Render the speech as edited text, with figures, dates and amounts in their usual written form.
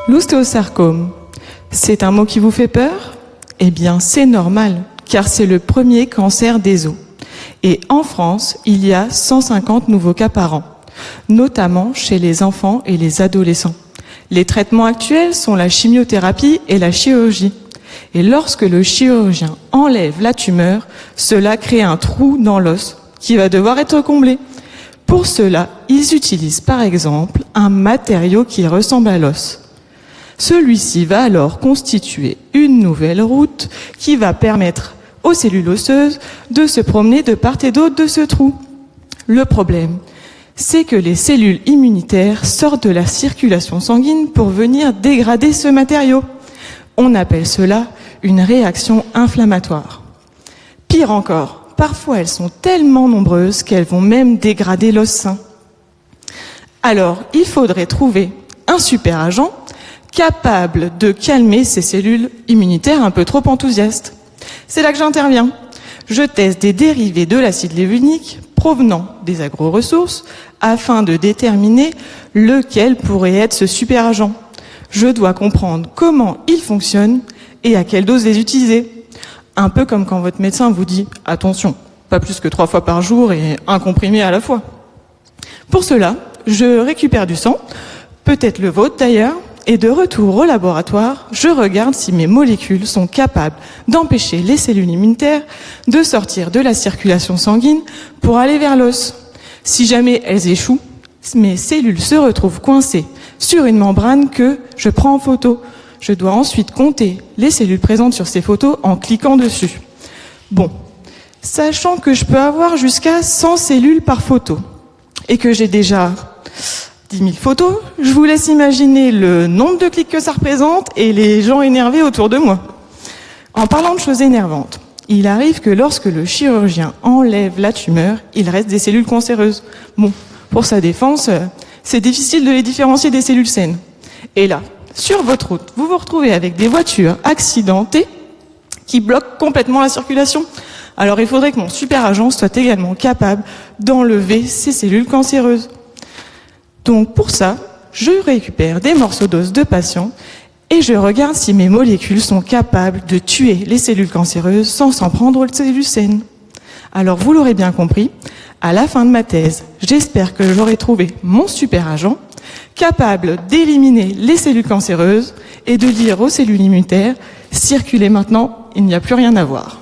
L'ostéosarcome, c'est un mot qui vous fait peur? Eh bien, c'est normal, car c'est le premier cancer des os. Et en France, il y a 150 nouveaux cas par an, notamment chez les enfants et les adolescents. Les traitements actuels sont la chimiothérapie et la chirurgie. Et lorsque le chirurgien enlève la tumeur, cela crée un trou dans l'os qui va devoir être comblé. Pour cela, ils utilisent par exemple un matériau qui ressemble à l'os. Celui-ci va alors constituer une nouvelle route qui va permettre aux cellules osseuses de se promener de part et d'autre de ce trou. Le problème, c'est que les cellules immunitaires sortent de la circulation sanguine pour venir dégrader ce matériau. On appelle cela une réaction inflammatoire. Pire encore, parfois elles sont tellement nombreuses qu'elles vont même dégrader l'os sain. Alors, il faudrait trouver un super agent capable de calmer ces cellules immunitaires un peu trop enthousiastes. C'est là que j'interviens. Je teste des dérivés de l'acide lévulinique provenant des agro-ressources afin de déterminer lequel pourrait être ce super agent. Je dois comprendre comment il fonctionne et à quelle dose les utiliser. Un peu comme quand votre médecin vous dit « Attention, pas plus que 3 fois par jour et un comprimé à la fois ». Pour cela, je récupère du sang, peut-être le vôtre d'ailleurs, et de retour au laboratoire, je regarde si mes molécules sont capables d'empêcher les cellules immunitaires de sortir de la circulation sanguine pour aller vers l'os. Si jamais elles échouent, mes cellules se retrouvent coincées sur une membrane que je prends en photo. Je dois ensuite compter les cellules présentes sur ces photos en cliquant dessus. Bon, sachant que je peux avoir jusqu'à 100 cellules par photo et que j'ai déjà 10 000 photos, je vous laisse imaginer le nombre de clics que ça représente et les gens énervés autour de moi. En parlant de choses énervantes, il arrive que lorsque le chirurgien enlève la tumeur, il reste des cellules cancéreuses. Bon, pour sa défense, c'est difficile de les différencier des cellules saines. Et là, sur votre route, vous vous retrouvez avec des voitures accidentées qui bloquent complètement la circulation. Alors il faudrait que mon super agent soit également capable d'enlever ces cellules cancéreuses. Donc pour ça, je récupère des morceaux d'os de patients et je regarde si mes molécules sont capables de tuer les cellules cancéreuses sans s'en prendre aux cellules saines. Alors vous l'aurez bien compris, à la fin de ma thèse, j'espère que j'aurai trouvé mon super agent capable d'éliminer les cellules cancéreuses et de dire aux cellules immunitaires « Circulez maintenant, il n'y a plus rien à voir ».